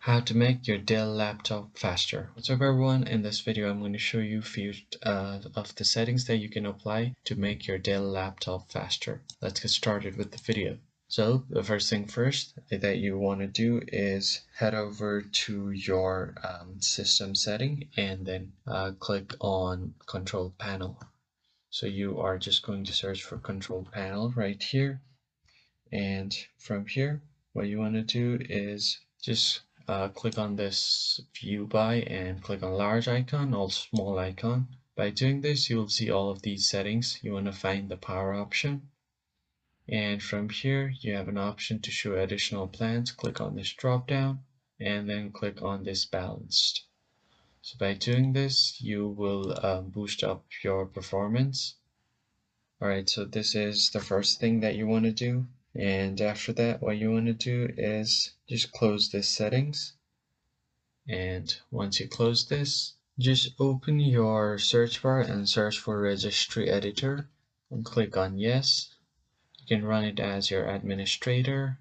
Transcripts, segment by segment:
How to make your Dell laptop faster. What's up everyone, in this video I'm going to show you a few of the settings that you can apply to make your Dell laptop faster. Let's get started with the video. So the first thing first that you want to do is head over to your system setting and then click on control panel. So you are just going to search for control panel right here, and from here what you want to do is just click on this view by and click on large icon or small icon. By doing this, you will see all of these settings. You want to find the power option, and from here you have an option to show additional plans. Click on this drop down and then click on this balanced. So by doing this, you will boost up your performance. Alright, so this is the first thing that you want to do. And after that, what you want to do is just close this settings. And once you close this, just open your search bar and search for registry editor and click on yes. You can run it as your administrator.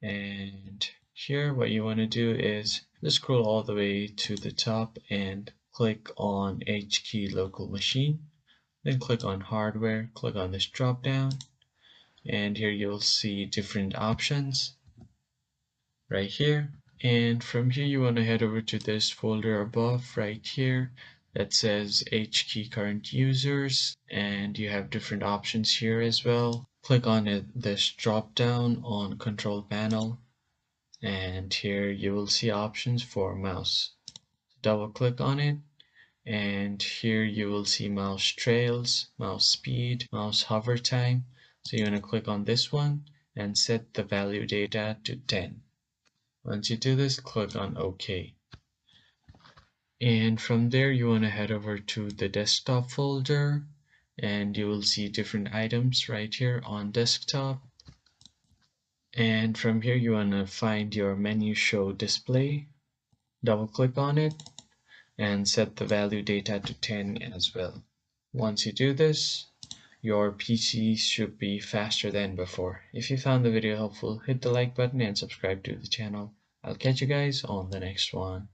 And here what you want to do is just scroll all the way to the top and click on H key local machine. Then click on hardware, click on this drop down, and here you'll see different options right here. And from here you want to head over to this folder above right here that says H key current users, and you have different options here as well. Click on this drop down on control panel, and here you will see options for mouse. Double click on it, and here you will see mouse trails, mouse speed, mouse hover time. So you want to click on this one and set the value data to 10. Once you do this, click on OK. And from there you want to head over to the desktop folder, and you will see different items right here on desktop. And from here you want to find your menu show display. Double click on it and set the value data to 10 as well. Once you do this, your PC should be faster than before. If you found the video helpful, hit the like button and subscribe to the channel. I'll catch you guys on the next one.